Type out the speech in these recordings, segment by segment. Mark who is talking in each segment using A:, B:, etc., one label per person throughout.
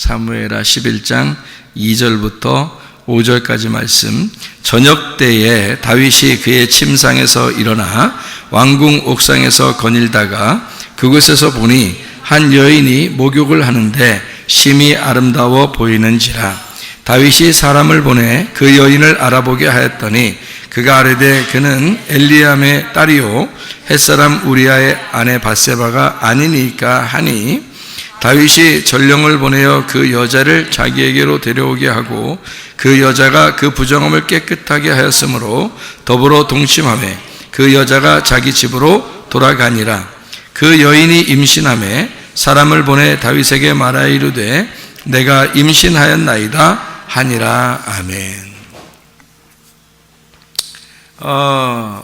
A: 사무엘하 11장 2절부터 5절까지 말씀. 저녁 때에 다윗이 그의 침상에서 일어나 왕궁 옥상에서 거닐다가 그곳에서 보니 한 여인이 목욕을 하는데 심히 아름다워 보이는지라. 다윗이 사람을 보내 그 여인을 알아보게 하였더니 그가 아뢰되 그는 엘리암의 딸이요 햇사람 우리아의 아내 밧세바가 아니니까 하니, 다윗이 전령을 보내어 그 여자를 자기에게로 데려오게 하고 그 여자가 그 부정함을 깨끗하게 하였으므로 더불어 동침하매 그 여자가 자기 집으로 돌아가니라. 그 여인이 임신하매 사람을 보내 다윗에게 말하여 이르되 내가 임신하였나이다 하니라. 아멘.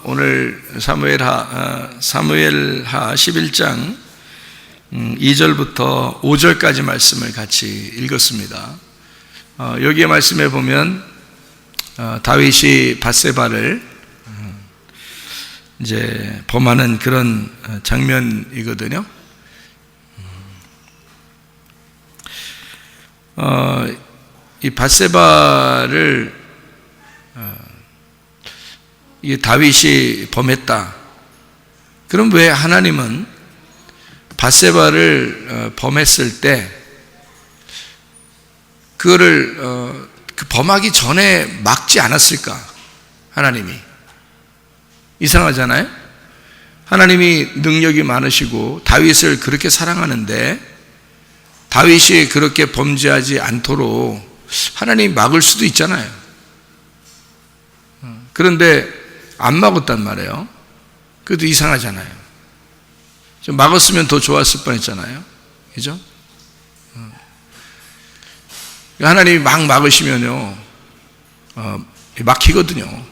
A: 오늘 사무엘하 11장 2절부터 5절까지 말씀을 같이 읽었습니다. 여기에 말씀에 보면 다윗이 밧세바를 이제 범하는 그런 장면이거든요. 이 밧세바를 이 다윗이 범했다. 그럼 왜 하나님은 밧세바를 범했을 때 그거를 범하기 전에 막지 않았을까? 하나님이 이상하잖아요. 하나님이 능력이 많으시고 다윗을 그렇게 사랑하는데 다윗이 그렇게 범죄하지 않도록 하나님이 막을 수도 있잖아요. 그런데 안 막았단 말이에요. 그래도 이상하잖아요. 좀 막았으면 더 좋았을 뻔했잖아요. 그죠? 하나님이 막 막으시면요, 막히거든요.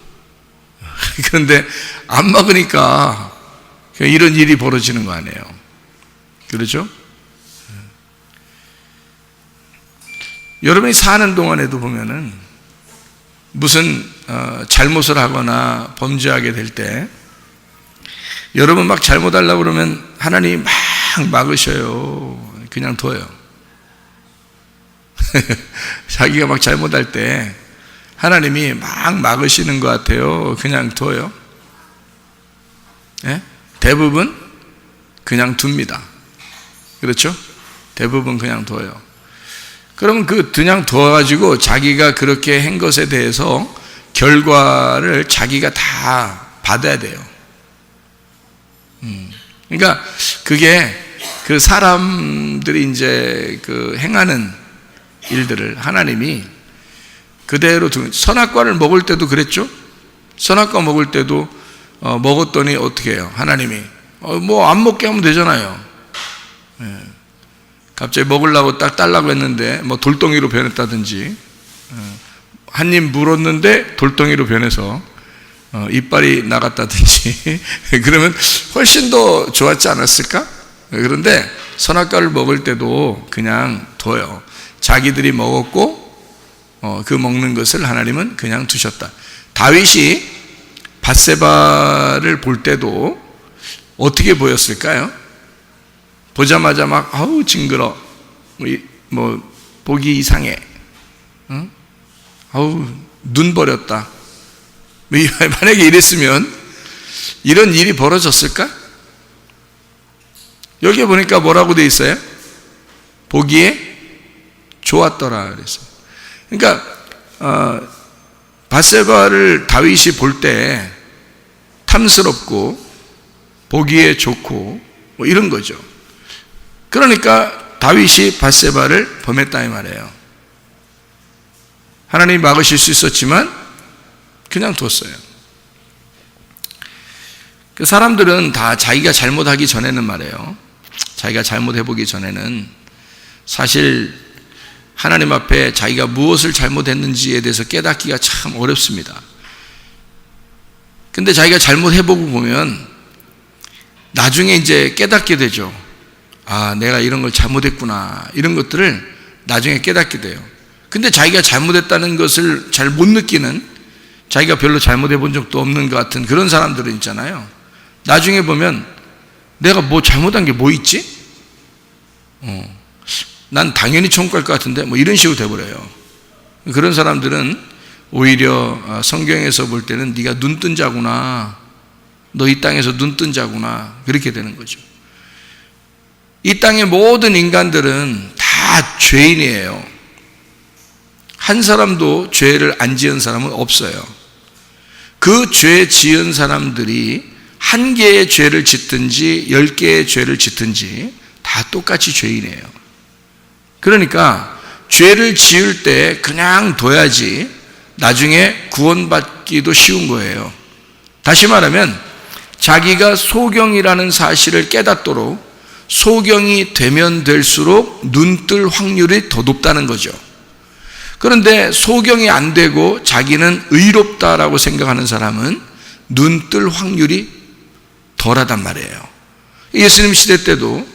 A: 그런데 안 막으니까 이런 일이 벌어지는 거 아니에요. 그렇죠? 여러분이 사는 동안에도 보면은 무슨 잘못을 하거나 범죄하게 될 때 여러분 막 잘못하려고 그러면 하나님이 막 막으셔요. 그냥 둬요. 자기가 막 잘못할 때 하나님이 막 막으시는 것 같아요. 그냥 둬요. 네? 대부분 그냥 둡니다. 그렇죠? 대부분 그냥 둬요. 그러면 그냥 둬가지고 자기가 그렇게 한 것에 대해서 결과를 자기가 다 받아야 돼요. 그러니까 그게 그 사람들이 이제 행하는 일들을 하나님이 그대로 선악과를 먹을 때도 그랬죠? 선악과 먹을 때도 먹었더니 어떻게 해요? 하나님이 뭐 안 먹게 하면 되잖아요. 예. 갑자기 먹으려고 딱 딸라고 했는데 뭐 돌덩이로 변했다든지, 한 입 물었는데 돌덩이로 변해서 이빨이 나갔다든지 그러면 훨씬 더 좋았지 않았을까? 그런데 선악과를 먹을 때도 그냥 둬요. 자기들이 먹었고 그 먹는 것을 하나님은 그냥 두셨다. 다윗이 밧세바를 볼 때도 어떻게 보였을까요? 보자마자 막 아우 징그러, 뭐 보기 이상해, 응? 아우 눈 버렸다. 만약에 이랬으면 이런 일이 벌어졌을까? 여기에 보니까 뭐라고 돼 있어요? 보기에 좋았더라 그랬어요. 그러니까 밧세바를 다윗이 볼 때 탐스럽고 보기에 좋고 뭐 이런 거죠. 그러니까 다윗이 밧세바를 범했다 이 말이에요. 하나님이 막으실 수 있었지만 그냥 뒀어요. 그 사람들은 다 자기가 잘못하기 전에는 말이에요, 자기가 잘못해보기 전에는 사실 하나님 앞에 자기가 무엇을 잘못했는지에 대해서 깨닫기가 참 어렵습니다. 근데 자기가 잘못해보고 보면 나중에 이제 깨닫게 되죠. 아, 내가 이런 걸 잘못했구나, 이런 것들을 나중에 깨닫게 돼요. 근데 자기가 잘못했다는 것을 잘 못 느끼는, 자기가 별로 잘못해 본 적도 없는 것 같은 그런 사람들은 있잖아요. 나중에 보면 내가 뭐 잘못한 게 뭐 있지? 난 당연히 천국 갈 것 같은데 뭐 이런 식으로 돼버려요. 그런 사람들은 오히려 성경에서 볼 때는 네가 눈 뜬 자구나, 너 이 땅에서 눈 뜬 자구나, 그렇게 되는 거죠. 이 땅의 모든 인간들은 다 죄인이에요. 한 사람도 죄를 안 지은 사람은 없어요. 그 죄 지은 사람들이 한 개의 죄를 짓든지 10개의 죄를 짓든지 다 똑같이 죄인이에요. 그러니까 죄를 지을 때 그냥 둬야지 나중에 구원받기도 쉬운 거예요. 다시 말하면 자기가 소경이라는 사실을 깨닫도록 소경이 되면 될수록 눈뜰 확률이 더 높다는 거죠. 그런데 소경이 안 되고 자기는 의롭다라고 생각하는 사람은 눈뜰 확률이 덜하단 말이에요. 예수님 시대 때도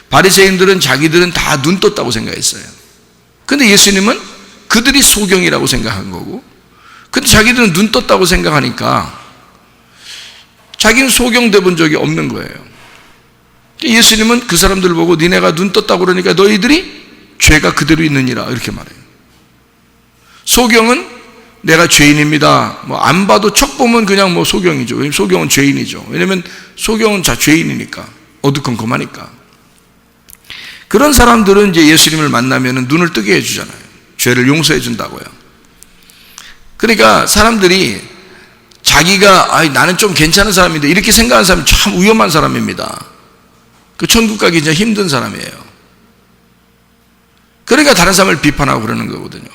A: 바리새인들은 자기들은 다 눈 떴다고 생각했어요. 근데 예수님은 그들이 소경이라고 생각한 거고, 근데 자기들은 눈 떴다고 생각하니까 자기는 소경돼 본 적이 없는 거예요. 예수님은 그 사람들 보고 니네가 눈 떴다고 그러니까 너희들이 죄가 그대로 있느니라 이렇게 말해요. 소경은 내가 죄인입니다. 뭐 안 봐도 척 보면 그냥 뭐 소경이죠. 왜냐면 소경은 죄인이죠. 왜냐면 소경은 자 죄인이니까, 어두컴컴하니까. 그런 사람들은 이제 예수님을 만나면 눈을 뜨게 해주잖아요. 죄를 용서해 준다고요. 그러니까 사람들이 자기가 나는 좀 괜찮은 사람인데 이렇게 생각하는 사람은 참 위험한 사람입니다. 그 천국 가기 진짜 힘든 사람이에요. 그러니까 다른 사람을 비판하고 그러는 거거든요.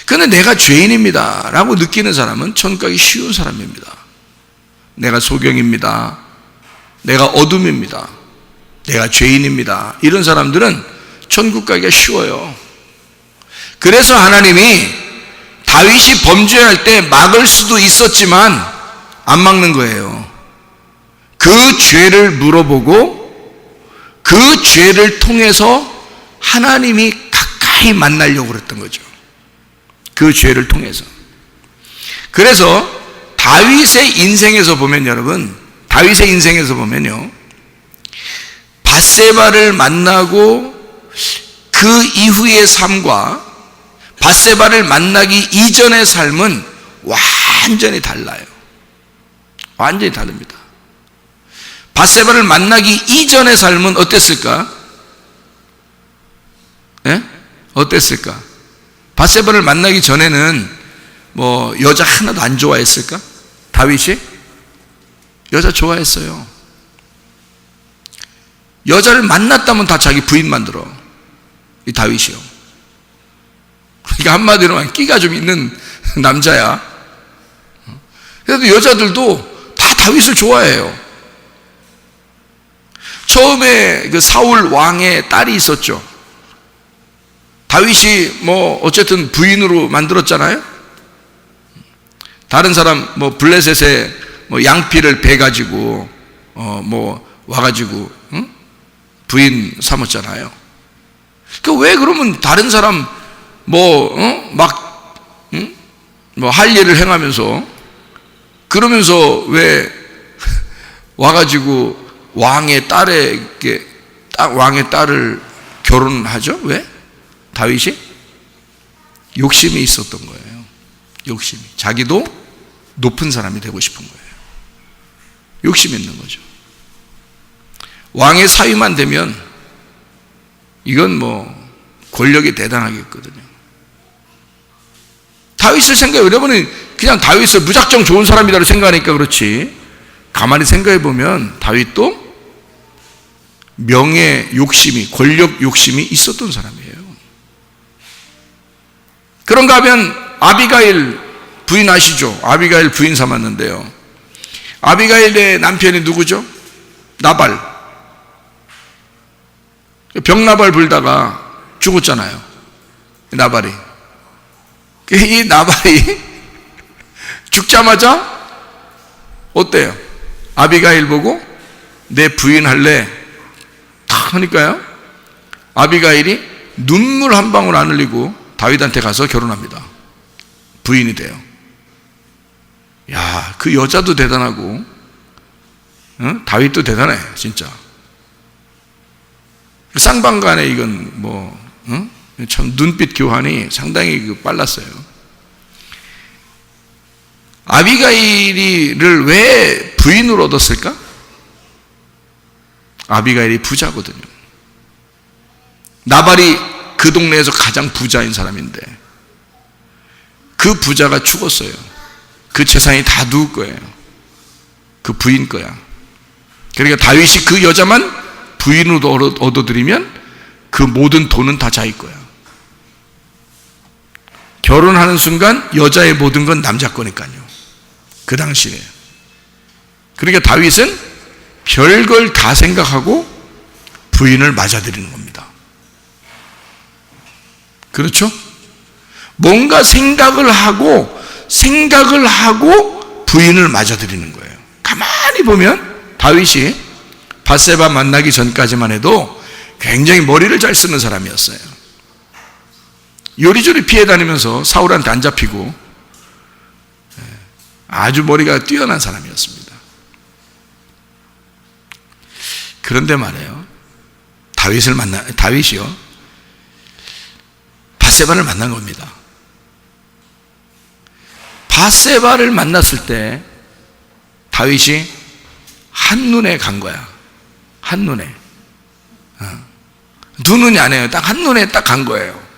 A: 그런데 내가 죄인입니다 라고 느끼는 사람은 천국 가기 쉬운 사람입니다. 내가 소경입니다, 내가 어둠입니다, 내가 죄인입니다, 이런 사람들은 천국 가기가 쉬워요. 그래서 하나님이 다윗이 범죄할 때 막을 수도 있었지만 안 막는 거예요. 그 죄를 물어보고 그 죄를 통해서 하나님이 가까이 만나려고 그랬던 거죠. 그 죄를 통해서. 그래서 다윗의 인생에서 보면, 여러분, 다윗의 인생에서 보면요, 밧세바를 만나고 그 이후의 삶과 밧세바를 만나기 이전의 삶은 완전히 달라요. 완전히 다릅니다. 밧세바를 만나기 이전의 삶은 어땠을까? 예? 어땠을까? 밧세바를 만나기 전에는 뭐 여자 하나도 안 좋아했을까? 다윗이? 여자 좋아했어요. 여자를 만났다면 다 자기 부인 만들어. 이 다윗이요. 그러니까 한마디로 말하면 끼가 좀 있는 남자야. 그래도 여자들도 다 다윗을 좋아해요. 처음에 그 사울 왕의 딸이 있었죠. 다윗이 뭐 어쨌든 부인으로 만들었잖아요. 다른 사람 뭐 블레셋에 뭐 양피를 베 가지고 뭐 와가지고 부인 삼았잖아요. 그 왜 그러면 다른 사람 뭐 뭐 할 일을 행하면서 그러면서 왜 와가지고 왕의 딸을 결혼하죠? 왜? 다윗이 욕심이 있었던 거예요. 욕심이. 자기도 높은 사람이 되고 싶은 거예요. 욕심이 있는 거죠. 왕의 사위만 되면 이건 뭐 권력이 대단하겠거든요. 다윗을 생각해, 여러분은 그냥 다윗을 무작정 좋은 사람이라고 생각하니까 그렇지, 가만히 생각해 보면 다윗도 명예 욕심이, 권력 욕심이 있었던 사람이에요. 그런가 하면 아비가일 부인 아시죠? 아비가일 부인 삼았는데요, 아비가일의 남편이 누구죠? 나발. 병나발 불다가 죽었잖아요, 나발이. 이 나발이 죽자마자 어때요? 아비가일 보고 내 부인 할래? 탁 하니까요, 아비가일이 눈물 한 방울 안 흘리고 다윗한테 가서 결혼합니다. 부인이 돼요. 야, 그 여자도 대단하고 다윗도 대단해 진짜. 쌍방간에 이건 참 눈빛 교환이 상당히 빨랐어요. 아비가일을 왜 부인으로 얻었을까? 아비가일이 부자거든요. 나발이 그 동네에서 가장 부자인 사람인데 그 부자가 죽었어요. 그 재산이 다 누구 거예요? 그 부인 거야. 그러니까 다윗이 그 여자만 부인으로 얻어들이면 그 모든 돈은 다 자기 거야. 결혼하는 순간 여자의 모든 건 남자 거니까요. 그 당시에. 그러니까 다윗은 별걸 다 생각하고 부인을 맞아들이는 겁니다. 그렇죠? 뭔가 생각을 하고 부인을 맞아들이는 거예요. 가만히 보면 다윗이 밧세바 만나기 전까지만 해도 굉장히 머리를 잘 쓰는 사람이었어요. 요리조리 피해 다니면서 사울한테 안 잡히고 아주 머리가 뛰어난 사람이었습니다. 그런데 말이에요. 다윗이요. 밧세바를 만난 겁니다. 밧세바를 만났을 때 다윗이 한눈에 간 거야. 한눈에. 두 눈이 아니에요. 딱 한눈에 딱 간 거예요.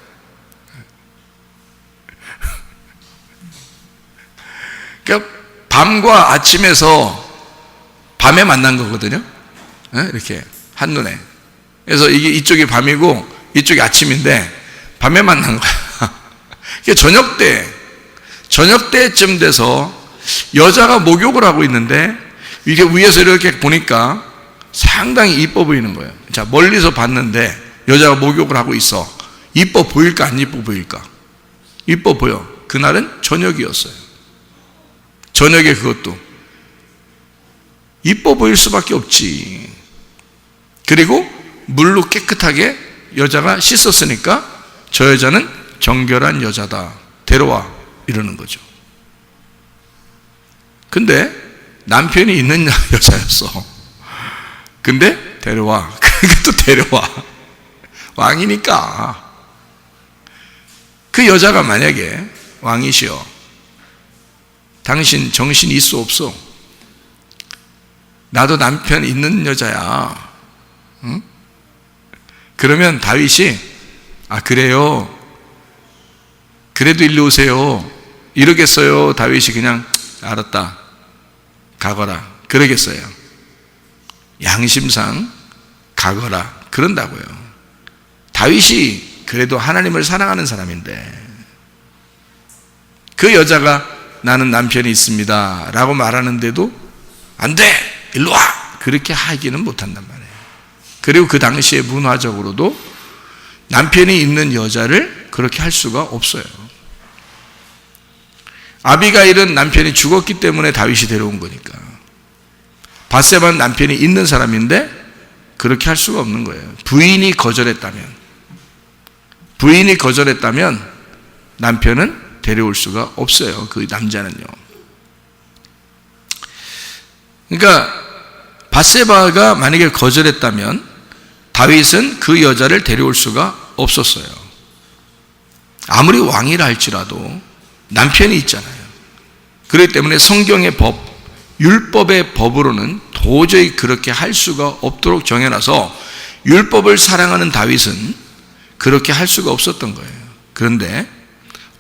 A: 그러니까 밤과 아침에서 밤에 만난 거거든요. 이렇게 한눈에. 그래서 이게 이쪽이 밤이고 이쪽이 아침인데 밤에 만난 거야. 저녁 때쯤 돼서 여자가 목욕을 하고 있는데 이게 위에서 이렇게 보니까 상당히 이뻐 보이는 거예요. 자, 멀리서 봤는데 여자가 목욕을 하고 있어. 이뻐 보일까 안 이뻐 보일까? 이뻐 보여. 그날은 저녁이었어요. 저녁에 그것도 이뻐 보일 수밖에 없지. 그리고 물로 깨끗하게 여자가 씻었으니까 저 여자는 정결한 여자다. 데려와. 이러는 거죠. 근데 남편이 있는 여자였어. 근데 데려와. 그러니까 또 데려와. 왕이니까. 그 여자가 만약에 왕이시여, 당신 정신 있어 없어? 나도 남편 있는 여자야. 응? 그러면 다윗이 그래요. 그래도 일로 오세요. 이러겠어요? 다윗이 그냥 알았다. 가거라. 그러겠어요. 양심상 가거라. 그런다고요. 다윗이 그래도 하나님을 사랑하는 사람인데 그 여자가 나는 남편이 있습니다 라고 말하는데도 안 돼! 일로 와! 그렇게 하기는 못한단 말이에요. 그리고 그 당시에 문화적으로도 남편이 있는 여자를 그렇게 할 수가 없어요. 아비가일은 남편이 죽었기 때문에 다윗이 데려온 거니까. 밧세바는 남편이 있는 사람인데 그렇게 할 수가 없는 거예요. 부인이 거절했다면 남편은 데려올 수가 없어요. 그 남자는요. 그러니까 밧세바가 만약에 거절했다면 다윗은 그 여자를 데려올 수가 없었어요. 아무리 왕이라 할지라도 남편이 있잖아요. 그렇기 때문에 성경의 법, 율법의 법으로는 도저히 그렇게 할 수가 없도록 정해놔서 율법을 사랑하는 다윗은 그렇게 할 수가 없었던 거예요. 그런데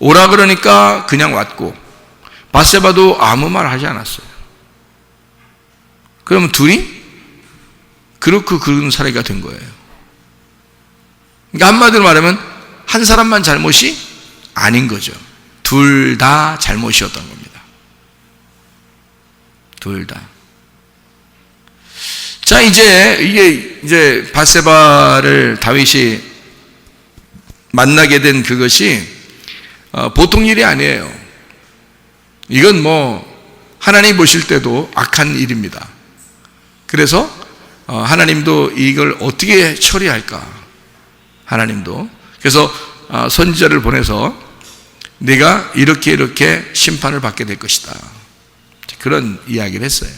A: 오라 그러니까 그냥 왔고 밧세바도 아무 말 하지 않았어요. 그러면 둘이 그렇고 그런 사례가 된 거예요. 그러니까 한마디로 말하면 한 사람만 잘못이 아닌 거죠. 둘 다 잘못이었던 겁니다. 둘 다. 자, 이제 밧세바를 다윗이 만나게 된 그것이 보통 일이 아니에요. 이건 하나님 보실 때도 악한 일입니다. 그래서 하나님도 이걸 어떻게 처리할까? 하나님도. 그래서 선지자를 보내서 네가 이렇게 심판을 받게 될 것이다. 그런 이야기를 했어요.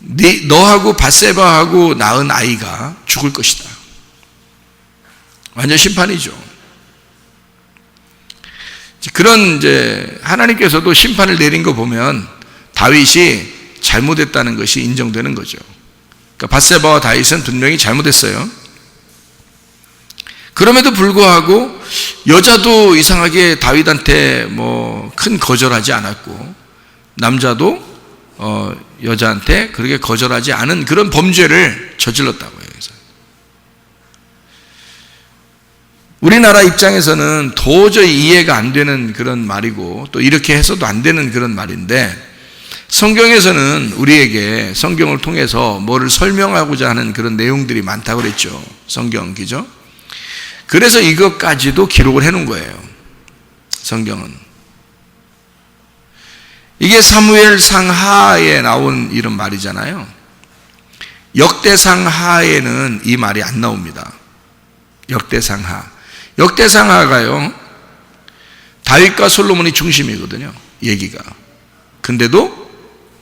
A: 너하고 밧세바하고 낳은 아이가 죽을 것이다. 완전 심판이죠. 그런 이제 하나님께서도 심판을 내린 거 보면 다윗이 잘못했다는 것이 인정되는 거죠. 그러니까 밧세바와 다윗은 분명히 잘못했어요. 그럼에도 불구하고 여자도 이상하게 다윗한테 큰 거절하지 않았고, 남자도 여자한테 그렇게 거절하지 않은 그런 범죄를 저질렀다고요. 그래서 우리나라 입장에서는 도저히 이해가 안 되는 그런 말이고, 또 이렇게 해서도 안 되는 그런 말인데, 성경에서는 우리에게 성경을 통해서 뭐를 설명하고자 하는 그런 내용들이 많다고 그랬죠. 성경, 그죠? 그래서 이것까지도 기록을 해놓은 거예요. 성경은. 이게 사무엘상 하에 나온 이런 말이잖아요. 역대상 하에는 이 말이 안 나옵니다. 역대상 하. 역대상 하가요, 다윗과 솔로몬이 중심이거든요. 얘기가. 근데도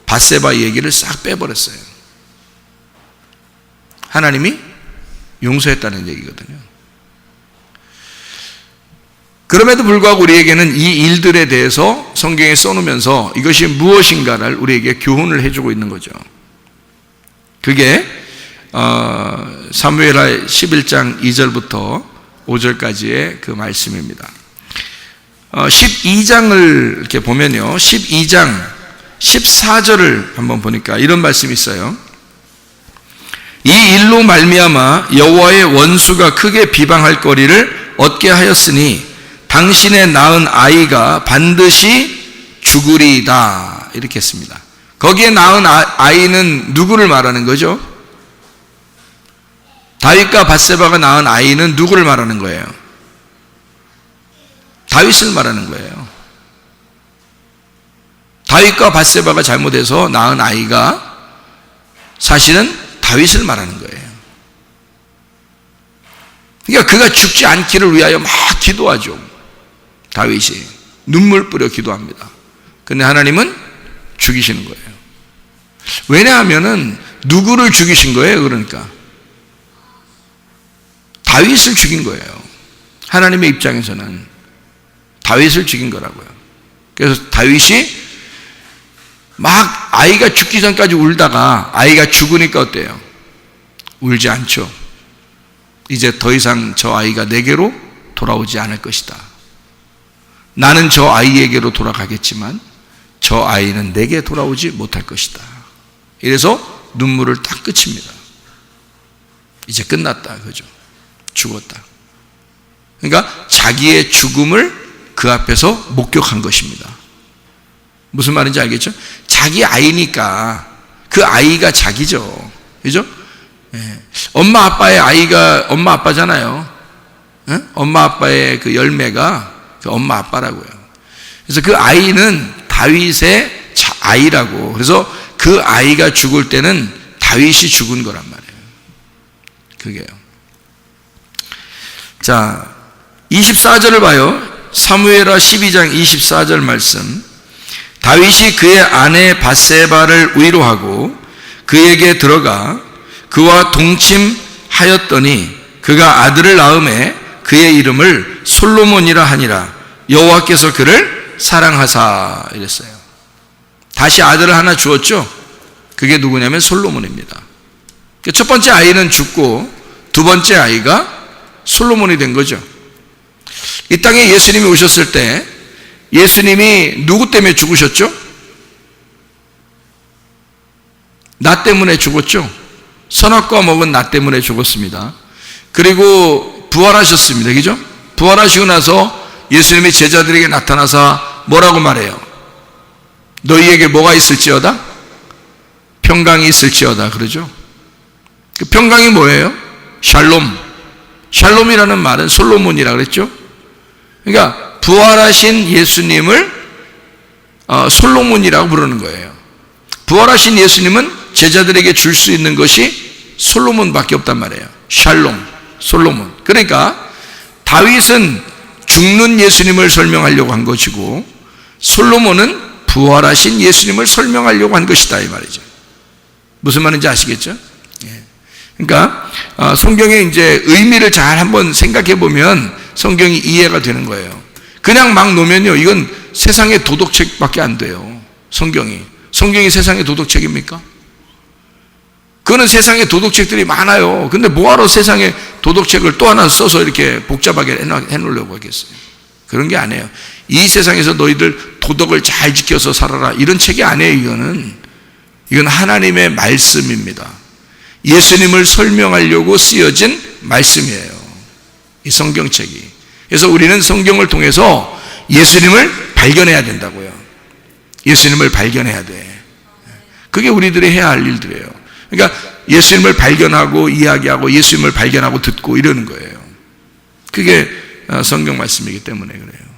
A: 밧세바 얘기를 싹 빼버렸어요. 하나님이 용서했다는 얘기거든요. 그럼에도 불구하고 우리에게는 이 일들에 대해서 성경에 써놓으면서 이것이 무엇인가를 우리에게 교훈을 해주고 있는 거죠. 그게 사무엘하 11장 2절부터 5절까지의 그 말씀입니다. 12장을 이렇게 보면요, 12장 14절을 한번 보니까 이런 말씀이 있어요. 이 일로 말미암아 여호와의 원수가 크게 비방할 거리를 얻게 하였으니 당신의 낳은 아이가 반드시 죽으리이다, 이렇게 했습니다. 거기에 낳은 아이는 누구를 말하는 거죠? 다윗과 밧세바가 낳은 아이는 누구를 말하는 거예요? 다윗을 말하는 거예요. 다윗과 밧세바가 잘못해서 낳은 아이가 사실은 다윗을 말하는 거예요. 그러니까 그가 죽지 않기를 위하여 막 기도하죠. 다윗이 눈물 뿌려 기도합니다. 근데 하나님은 죽이시는 거예요. 왜냐하면은 누구를 죽이신 거예요? 그러니까 다윗을 죽인 거예요. 하나님의 입장에서는 다윗을 죽인 거라고요. 그래서 다윗이 막 아이가 죽기 전까지 울다가 아이가 죽으니까 어때요? 울지 않죠. 이제 더 이상 저 아이가 내게로 돌아오지 않을 것이다. 나는 저 아이에게로 돌아가겠지만 저 아이는 내게 돌아오지 못할 것이다. 이래서 눈물을 딱 그칩니다. 이제 끝났다, 그죠? 죽었다. 그러니까 자기의 죽음을 그 앞에서 목격한 것입니다. 무슨 말인지 알겠죠? 자기 아이니까 그 아이가 자기죠. 그죠? 예. 엄마 아빠의 아이가 엄마 아빠잖아요. 예? 엄마 아빠의 그 열매가 그 엄마 아빠라고요. 그래서 그 아이는 다윗의 아이라고. 그래서 그 아이가 죽을 때는 다윗이 죽은 거란 말이에요. 그게요. 자, 24절을 봐요. 사무엘하 12장 24절 말씀. 다윗이 그의 아내 밧세바를 위로하고 그에게 들어가 그와 동침하였더니 그가 아들을 낳음에 그의 이름을 솔로몬이라 하니라. 여호와께서 그를 사랑하사, 이랬어요. 다시 아들을 하나 주었죠. 그게 누구냐면 솔로몬입니다. 첫 번째 아이는 죽고 두 번째 아이가 솔로몬이 된 거죠. 이 땅에 예수님이 오셨을 때 예수님이 누구 때문에 죽으셨죠? 나 때문에 죽었죠. 선악과 먹은 나 때문에 죽었습니다. 그리고 부활하셨습니다. 그죠? 부활하시고 나서 예수님이 제자들에게 나타나서 뭐라고 말해요? 너희에게 뭐가 있을지어다? 평강이 있을지어다, 그러죠? 그 평강이 뭐예요? 샬롬. 샬롬이라는 말은 솔로몬이라 그랬죠? 그러니까 부활하신 예수님을 솔로몬이라고 부르는 거예요. 부활하신 예수님은 제자들에게 줄 수 있는 것이 솔로몬밖에 없단 말이에요. 샬롬, 솔로몬. 그러니까 다윗은 죽는 예수님을 설명하려고 한 것이고 솔로몬은 부활하신 예수님을 설명하려고 한 것이다, 이 말이죠. 무슨 말인지 아시겠죠? 그러니까 성경의 이제 의미를 잘 한번 생각해 보면 성경이 이해가 되는 거예요. 그냥 막 놓으면요, 이건 세상의 도덕책밖에 안 돼요. 성경이 세상의 도덕책입니까? 그거는 세상의 도덕책들이 많아요. 근데 뭐하러 세상의 도덕책을 또 하나 써서 이렇게 복잡하게 해놓으려고 하겠어요? 그런 게 아니에요. 이 세상에서 너희들 도덕을 잘 지켜서 살아라, 이런 책이 아니에요. 이건 하나님의 말씀입니다. 예수님을 설명하려고 쓰여진 말씀이에요, 이 성경책이. 그래서 우리는 성경을 통해서 예수님을 발견해야 된다고요. 예수님을 발견해야 돼. 그게 우리들이 해야 할 일들이에요. 그러니까 예수님을 발견하고 이야기하고 예수님을 발견하고 듣고 이러는 거예요. 그게 성경 말씀이기 때문에 그래요.